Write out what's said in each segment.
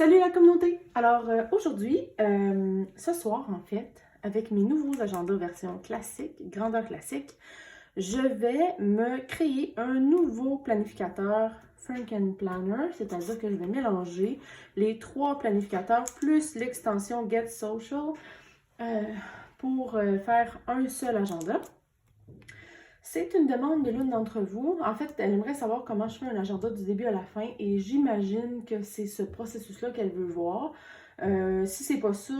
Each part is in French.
Salut la communauté! Alors aujourd'hui, ce soir en fait, avec mes nouveaux agendas version classique, grandeur classique, je vais me créer un nouveau planificateur Franken Planner, c'est-à-dire que je vais mélanger les trois planificateurs plus l'extension Get Social pour faire un seul agenda. C'est une demande de l'une d'entre vous. En fait, elle aimerait savoir comment je fais un agenda du début à la fin et j'imagine que c'est ce processus-là qu'elle veut voir. Si c'est pas ça,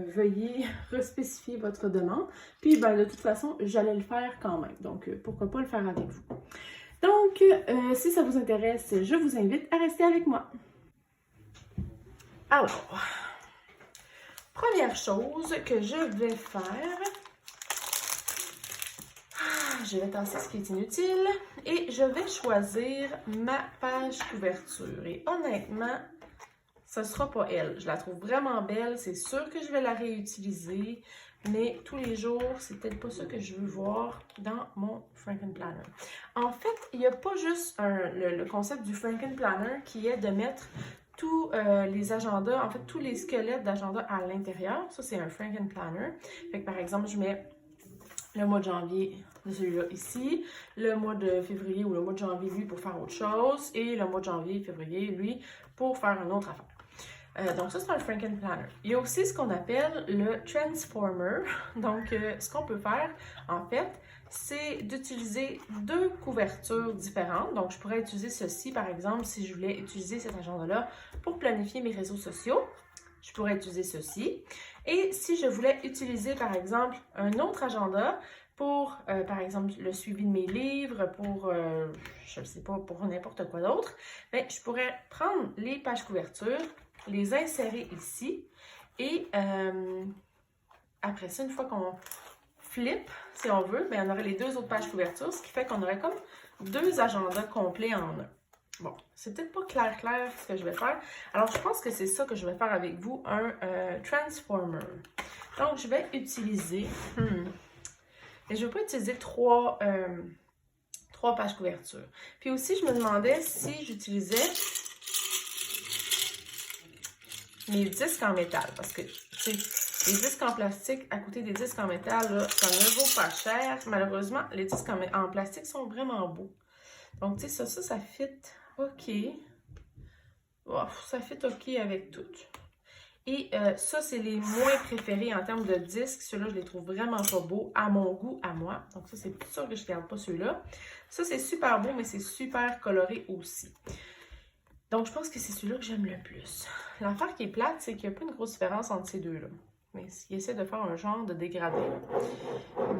veuillez respécifier votre demande. Puis, de toute façon, j'allais le faire quand même. Donc, pourquoi pas le faire avec vous. Donc, si ça vous intéresse, je vous invite à rester avec moi. Alors, première chose que je vais faire... Je vais tasser ce qui est inutile et je vais choisir ma page couverture. Et honnêtement, ce ne sera pas elle. Je la trouve vraiment belle. C'est sûr que je vais la réutiliser, mais tous les jours, c'est peut-être pas ça que je veux voir dans mon Franken Planner. En fait, il n'y a pas juste le concept du Franken Planner qui est de mettre tous les agendas, en fait, tous les squelettes d'agenda à l'intérieur. Ça, c'est un Franken Planner. Fait que, par exemple, je mets le mois de janvier de celui-là ici, le mois de février ou le mois de janvier, lui, pour faire autre chose, et le mois de janvier, février, lui, pour faire une autre affaire. Donc ça, c'est un Franken Planner. Il y a aussi ce qu'on appelle le Transformer. Donc, ce qu'on peut faire, en fait, c'est d'utiliser deux couvertures différentes. Donc, je pourrais utiliser ceci, par exemple, si je voulais utiliser cet agenda-là pour planifier mes réseaux sociaux. Je pourrais utiliser ceci. Et si je voulais utiliser, par exemple, un autre agenda pour, par exemple, le suivi de mes livres, pour, je ne sais pas, pour n'importe quoi d'autre, je pourrais prendre les pages couvertures, les insérer ici et après ça, une fois qu'on flippe, si on veut, on aurait les deux autres pages couvertures, ce qui fait qu'on aurait comme deux agendas complets en un. Bon, c'est peut-être pas clair ce que je vais faire. Alors, je pense que c'est ça que je vais faire avec vous, un Transformer. Donc, je vais utiliser... Et je ne vais pas utiliser trois pages couverture. Puis aussi, je me demandais si j'utilisais mes disques en métal. Parce que, tu sais, les disques en plastique à côté des disques en métal, là, ça ne vaut pas cher. Malheureusement, les disques en plastique sont vraiment beaux. Donc, tu sais, ça fit OK. Oh, ça fit OK avec tout. Et ça, c'est les moins préférés en termes de disques. Ceux-là, je les trouve vraiment pas beaux, à mon goût, à moi. Donc ça, c'est sûr que je ne garde pas ceux-là. Ça, c'est super beau, mais c'est super coloré aussi. Donc, je pense que c'est celui-là que j'aime le plus. L'affaire qui est plate, c'est qu'il n'y a pas une grosse différence entre ces deux-là. Mais il essaie de faire un genre de dégradé.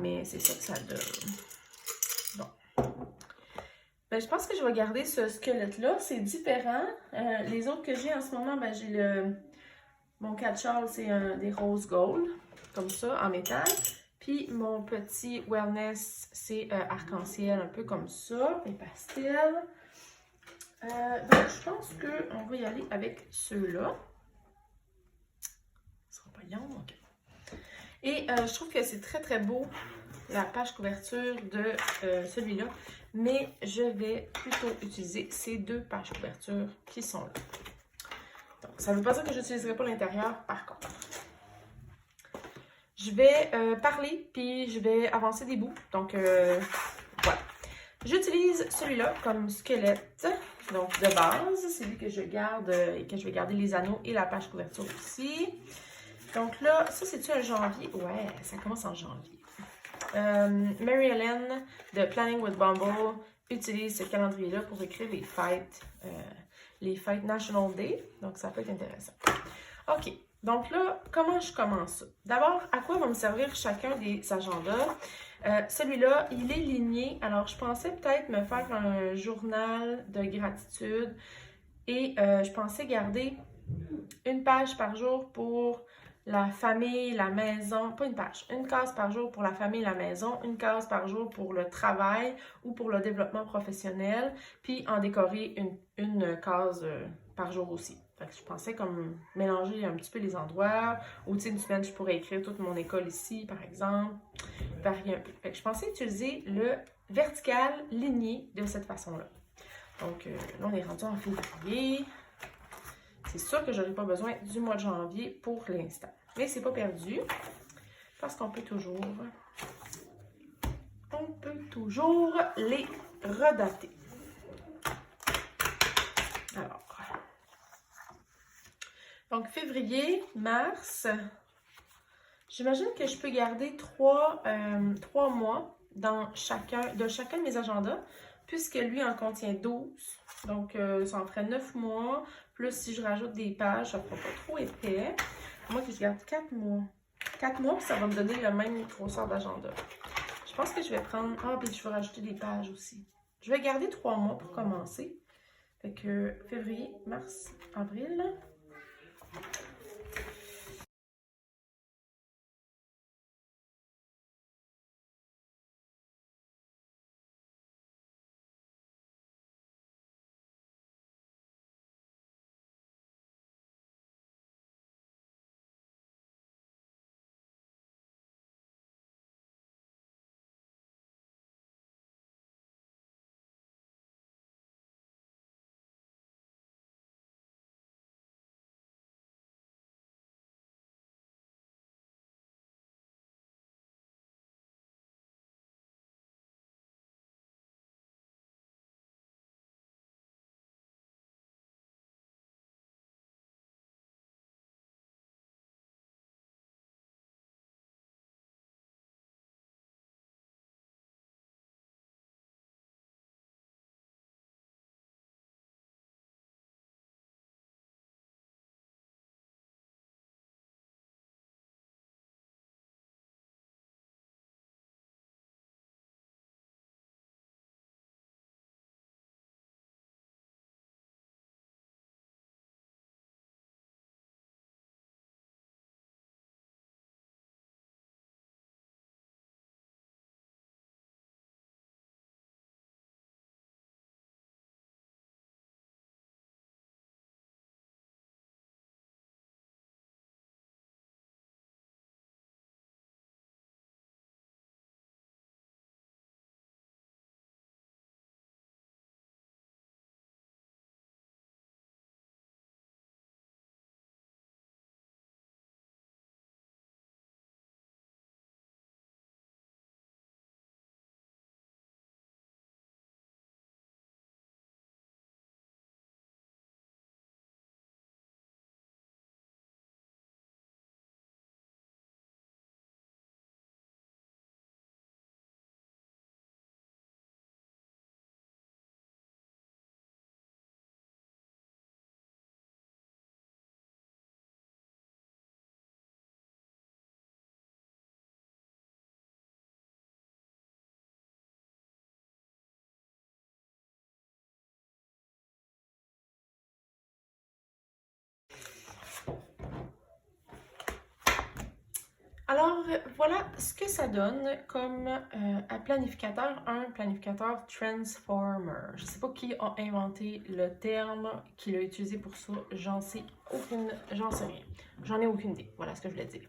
Mais c'est ça que ça donne. Bon. Je pense que je vais garder ce squelette-là. C'est différent. Les autres que j'ai en ce moment, j'ai le... Mon catch-all, c'est des rose gold, comme ça, en métal. Puis mon petit wellness, c'est arc-en-ciel, un peu comme ça, et pastel. Donc, je pense qu'on va y aller avec ceux-là. Ce sera pas long, ok. Et je trouve que c'est très, très beau, la page couverture de celui-là. Mais je vais plutôt utiliser ces deux pages couverture qui sont là. Donc, ça ne veut pas dire que je n'utiliserai pas l'intérieur, par contre. Je vais parler, puis je vais avancer des bouts. Donc, voilà. J'utilise celui-là comme squelette, donc de base. C'est lui que je garde et que je vais garder les anneaux et la page couverture aussi. Donc là, ça, c'est-tu un janvier? Ouais, ça commence en janvier. Mary Ellen de Planning with Bumble utilise ce calendrier-là pour écrire les fêtes National Day. Donc, ça peut être intéressant. OK. Donc là, comment je commence ça? D'abord, à quoi va me servir chacun des agendas? Celui-là, il est ligné. Alors, je pensais peut-être me faire un journal de gratitude et je pensais garder une page par jour pour la famille, la maison, pas une page, une case par jour pour la famille, la maison, une case par jour pour le travail ou pour le développement professionnel, puis en décorer une case par jour aussi. Fait que je pensais comme mélanger un petit peu les endroits, ou tu sais, une semaine, je pourrais écrire toute mon école ici, par exemple, varier un peu. Fait que je pensais utiliser le vertical ligné de cette façon-là. Donc là, on est rendu en février. C'est sûr que je n'aurai pas besoin du mois de janvier pour l'instant. Mais c'est pas perdu, parce qu'on peut toujours les redater. Alors, donc février, mars, j'imagine que je peux garder 3 mois de chacun de mes agendas, puisque lui en contient 12. Donc, ça en ferait 9 mois. Plus, si je rajoute des pages, ça ne fera pas trop épais. Moi, que je garde 4 mois. 4 mois, puis ça va me donner le même grosseur d'agenda. Je pense que je vais prendre... Ah, puis je vais rajouter des pages aussi. Je vais garder 3 mois pour commencer. Fait que février, mars, avril... Alors, voilà ce que ça donne comme planificateur, un planificateur Transformer. Je ne sais pas qui a inventé le terme, qui l'a utilisé pour ça, j'en sais rien. J'en ai aucune idée, voilà ce que je voulais dire.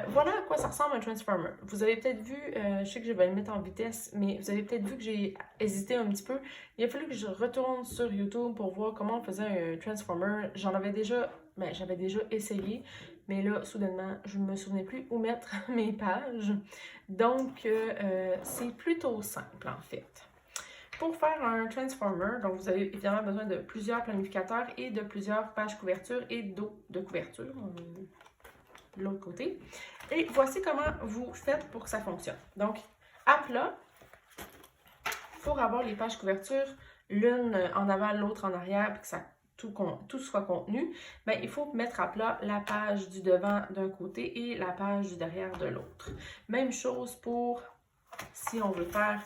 Voilà à quoi ça ressemble un Transformer. Vous avez peut-être vu, je sais que je vais le mettre en vitesse, mais vous avez peut-être vu que j'ai hésité un petit peu. Il a fallu que je retourne sur YouTube pour voir comment on faisait un Transformer. J'avais déjà essayé, mais là, soudainement, je ne me souvenais plus où mettre mes pages. Donc, c'est plutôt simple, en fait. Pour faire un Transformer, donc vous avez évidemment besoin de plusieurs planificateurs et de plusieurs pages couverture et dos de couverture. De l'autre côté. Et voici comment vous faites pour que ça fonctionne. Donc, à plat, pour avoir les pages couverture, l'une en avant, l'autre en arrière, puis que ça, tout soit contenu, bien, il faut mettre à plat la page du devant d'un côté et la page du derrière de l'autre. Même chose pour si on veut faire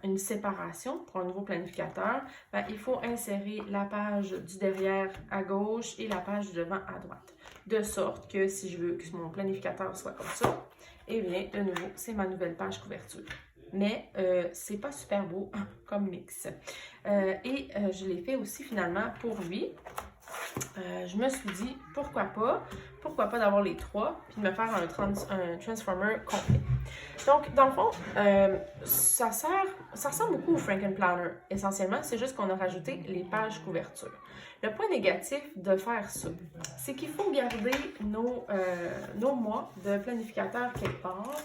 une séparation pour un nouveau planificateur, bien, il faut insérer la page du derrière à gauche et la page du devant à droite. De sorte que si je veux que mon planificateur soit comme ça, eh bien, de nouveau, c'est ma nouvelle page couverture. Mais c'est pas super beau comme mix. Je l'ai fait aussi finalement pour lui. Je me suis dit, pourquoi pas d'avoir les trois, puis de me faire un Transformer complet. Donc, dans le fond, ça ressemble beaucoup au Frankenplanner, essentiellement, c'est juste qu'on a rajouté les pages couverture. Le point négatif de faire ça, c'est qu'il faut garder nos mois de planificateur quelque part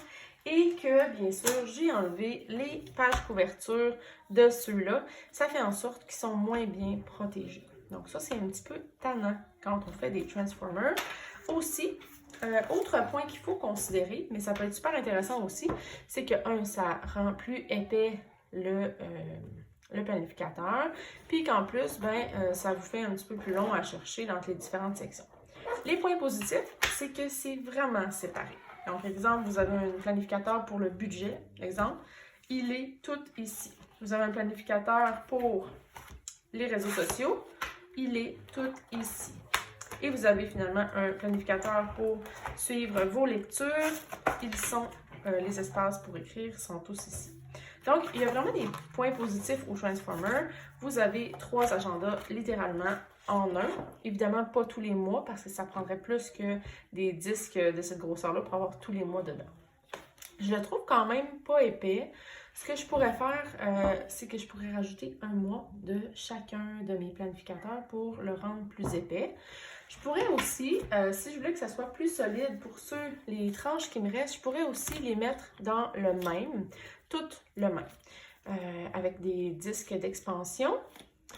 et que, bien sûr, j'ai enlevé les pages couverture de ceux-là. Ça fait en sorte qu'ils sont moins bien protégés. Donc ça, c'est un petit peu tannant quand on fait des transformers. Aussi, autre point qu'il faut considérer, mais ça peut être super intéressant aussi, c'est que, ça rend plus épais le planificateur, puis qu'en plus, ça vous fait un petit peu plus long à chercher dans les différentes sections. Les points positifs, c'est que c'est vraiment séparé. Donc, exemple, vous avez un planificateur pour le budget, exemple, il est tout ici. Vous avez un planificateur pour les réseaux sociaux, il est tout ici. Et vous avez finalement un planificateur pour suivre vos lectures. Les espaces pour écrire sont tous ici. Donc, il y a vraiment des points positifs au Transformer. Vous avez 3 agendas littéralement en un. Évidemment, pas tous les mois parce que ça prendrait plus que des disques de cette grosseur-là pour avoir tous les mois dedans. Je le trouve quand même pas épais. Ce que je pourrais faire, c'est que je pourrais rajouter un mois de chacun de mes planificateurs pour le rendre plus épais. Je pourrais aussi, si je voulais que ça soit plus solide pour les tranches qui me restent, je pourrais aussi les mettre dans le même, toutes le même, avec des disques d'expansion.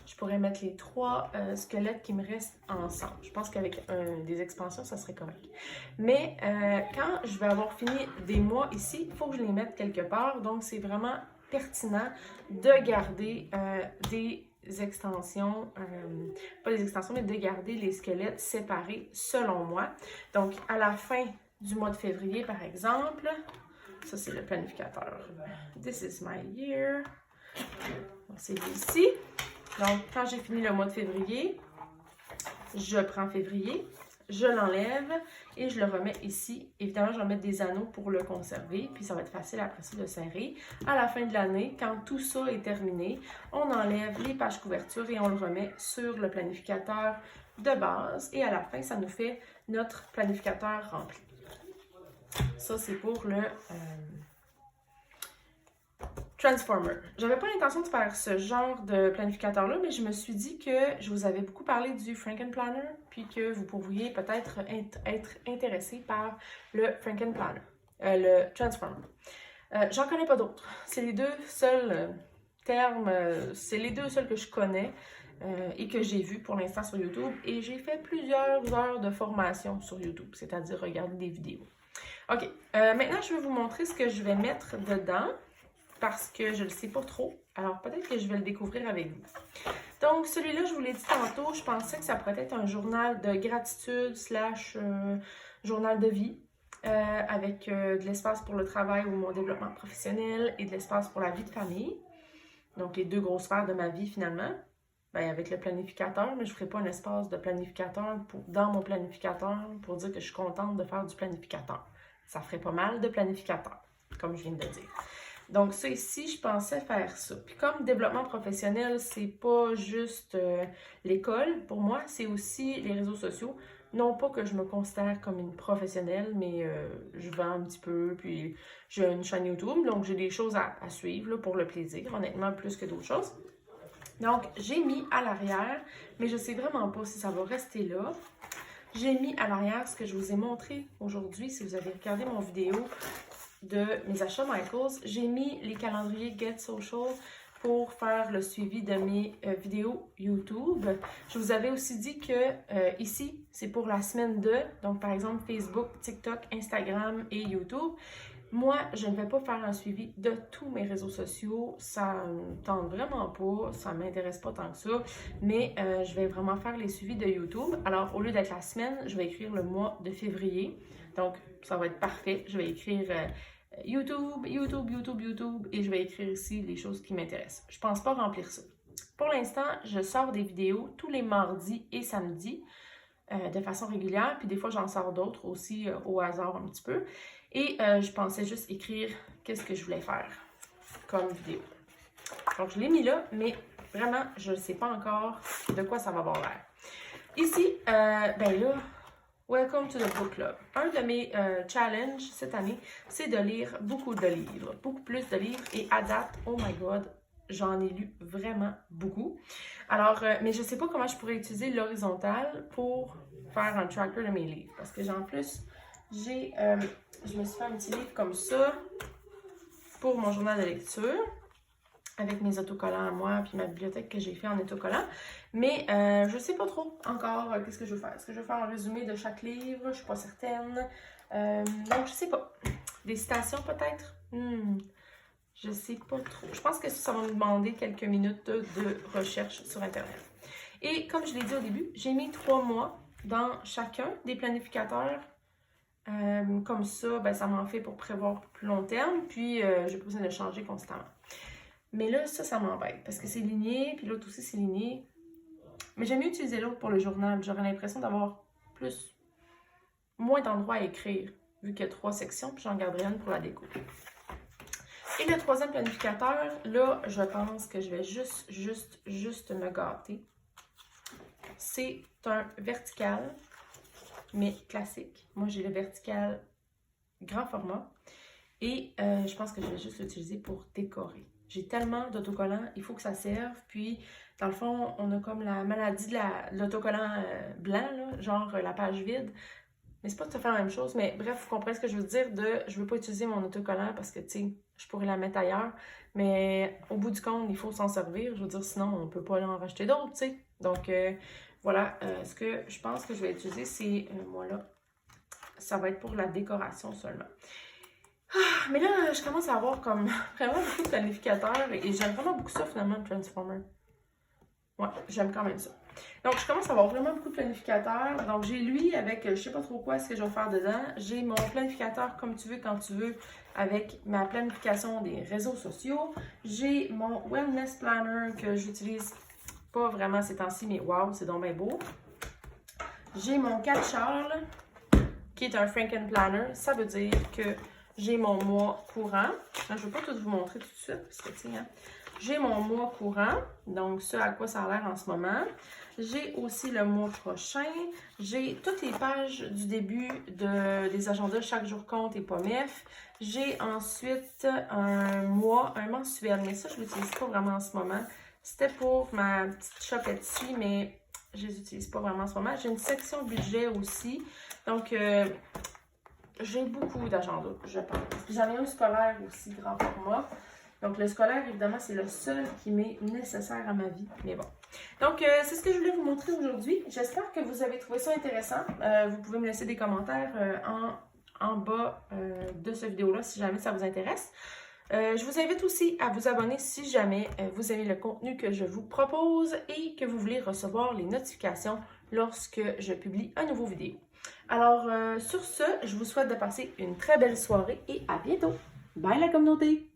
Je pourrais mettre les 3 squelettes qui me restent ensemble. Je pense qu'avec des expansions, ça serait correct. Mais quand je vais avoir fini des mois ici, il faut que je les mette quelque part. Donc, c'est vraiment pertinent de garder des extensions, pas des extensions, mais de garder les squelettes séparés selon moi. Donc, à la fin du mois de février, par exemple, ça c'est le planificateur. This is my year. C'est ici. Donc, quand j'ai fini le mois de février, je prends février, je l'enlève et je le remets ici. Évidemment, je vais mettre des anneaux pour le conserver, puis ça va être facile après ça de serrer. À la fin de l'année, quand tout ça est terminé, on enlève les pages couverture et on le remet sur le planificateur de base. Et à la fin, ça nous fait notre planificateur rempli. Ça, c'est pour le Transformer. J'avais pas l'intention de faire ce genre de planificateur-là, mais je me suis dit que je vous avais beaucoup parlé du Frankenplanner, puis que vous pourriez peut-être être intéressé par le Frankenplanner, le Transformer. J'en connais pas d'autres. C'est les 2 seuls termes, c'est les 2 seuls que je connais et que j'ai vus pour l'instant sur YouTube. Et j'ai fait plusieurs heures de formation sur YouTube, c'est-à-dire regarder des vidéos. OK, maintenant je vais vous montrer ce que je vais mettre dedans, parce que je ne le sais pas trop. Alors, peut-être que je vais le découvrir avec vous. Donc, celui-là, je vous l'ai dit tantôt, je pensais que ça pourrait être un journal de gratitude / journal de vie, avec de l'espace pour le travail ou mon développement professionnel et de l'espace pour la vie de famille. Donc, les 2 grosses sphères de ma vie, finalement. Avec le planificateur, mais je ne ferai pas un espace de planificateur dans mon planificateur pour dire que je suis contente de faire du planificateur. Ça ferait pas mal de planificateur, comme je viens de dire. Donc, ça ici, je pensais faire ça. Puis comme développement professionnel, c'est pas juste l'école. Pour moi, c'est aussi les réseaux sociaux. Non pas que je me considère comme une professionnelle, mais je vends un petit peu, puis j'ai une chaîne YouTube. Donc, j'ai des choses à suivre là, pour le plaisir, honnêtement, plus que d'autres choses. Donc, j'ai mis à l'arrière, mais je sais vraiment pas si ça va rester là. J'ai mis à l'arrière ce que je vous ai montré aujourd'hui, si vous avez regardé mon vidéo de mes achats Michaels. J'ai mis les calendriers Get Social pour faire le suivi de mes vidéos YouTube. Je vous avais aussi dit que ici, c'est pour la semaine 2, donc par exemple Facebook, TikTok, Instagram et YouTube. Moi, je ne vais pas faire un suivi de tous mes réseaux sociaux, ça ne me tente vraiment pas, ça ne m'intéresse pas tant que ça, mais je vais vraiment faire les suivis de YouTube. Alors, au lieu d'être la semaine, je vais écrire le mois de février, donc ça va être parfait. Je vais écrire YouTube, et je vais écrire ici les choses qui m'intéressent. Je ne pense pas remplir ça. Pour l'instant, je sors des vidéos tous les mardis et samedis de façon régulière, puis des fois j'en sors d'autres aussi au hasard un petit peu. Et je pensais juste écrire qu'est-ce que je voulais faire comme vidéo. Donc je l'ai mis là, mais vraiment, je ne sais pas encore de quoi ça va avoir l'air. Ici, ben là, Welcome to the Book Club. Un de mes challenges cette année, c'est de lire beaucoup de livres, beaucoup plus de livres. Et à date, oh my god, j'en ai lu vraiment beaucoup. Alors, mais je sais pas comment je pourrais utiliser l'horizontale pour faire un tracker de mes livres. Parce que en plus, je me suis fait un petit livre comme ça pour mon journal de lecture, avec mes autocollants à moi, puis ma bibliothèque que j'ai fait en autocollant. Mais je sais pas trop encore qu'est-ce que je veux faire. Est-ce que je veux faire un résumé de chaque livre? Je suis pas certaine. Donc, je sais pas. Des citations peut-être? Je sais pas trop. Je pense que ça va me demander quelques minutes de recherche sur Internet. Et comme je l'ai dit au début, j'ai mis 3 mois dans chacun des planificateurs. Comme ça, ben, ça m'en fait pour prévoir plus long terme, puis j'ai pas besoin de changer constamment. Mais là, ça m'embête parce que c'est ligné, puis l'autre aussi c'est ligné. Mais j'aime mieux utiliser l'autre pour le journal. J'aurais l'impression d'avoir moins d'endroits à écrire, vu qu'il y a 3 sections, puis j'en garderai une pour la déco. Et le troisième planificateur, là, je pense que je vais juste me gâter. C'est un vertical, mais classique. Moi, j'ai le vertical grand format. Et je pense que je vais juste l'utiliser pour décorer. J'ai tellement d'autocollants, il faut que ça serve. Puis, dans le fond, on a comme la maladie de l'autocollant blanc, là, genre la page vide. Mais c'est pas tout à fait la même chose. Mais bref, vous comprenez ce que je veux dire je veux pas utiliser mon autocollant parce que, tu sais, je pourrais la mettre ailleurs. Mais au bout du compte, il faut s'en servir. Je veux dire, sinon, on peut pas en racheter d'autres, tu sais. Donc, voilà. Ce que je pense que je vais utiliser, c'est, moi là, ça va être pour la décoration seulement. Mais là, je commence à avoir comme vraiment beaucoup de planificateurs et j'aime vraiment beaucoup ça finalement, le Transformer. Ouais, j'aime quand même ça. Donc, je commence à avoir vraiment beaucoup de planificateurs. Donc, j'ai lui avec, je sais pas trop quoi, ce que je vais faire dedans. J'ai mon planificateur comme tu veux, quand tu veux, avec ma planification des réseaux sociaux. J'ai mon Wellness Planner que j'utilise pas vraiment ces temps-ci, mais wow, c'est donc bien beau. J'ai mon 4 Charles, qui est un Franken Planner. Ça veut dire que j'ai mon mois courant. Je ne vais pas tout vous montrer tout de suite, parce que, tu sais, hein, j'ai mon mois courant, donc ce à quoi ça a l'air en ce moment. J'ai aussi le mois prochain. J'ai toutes les pages du début des agendas Chaque jour compte et POMEF. J'ai ensuite un mensuel, mais ça, je ne l'utilise pas vraiment en ce moment. C'était pour ma petite shop-ci, mais je ne les utilise pas vraiment en ce moment. J'ai une section budget aussi. Donc, j'ai beaucoup d'agendas, je pense. J'en ai un scolaire aussi, grand format. Donc, le scolaire, évidemment, c'est le seul qui m'est nécessaire à ma vie. Mais bon. Donc, c'est ce que je voulais vous montrer aujourd'hui. J'espère que vous avez trouvé ça intéressant. Vous pouvez me laisser des commentaires en bas de cette vidéo-là si jamais ça vous intéresse. Je vous invite aussi à vous abonner si jamais vous aimez le contenu que je vous propose et que vous voulez recevoir les notifications lorsque je publie un nouveau vidéo. Alors, sur ce, je vous souhaite de passer une très belle soirée et à bientôt. Bye la communauté!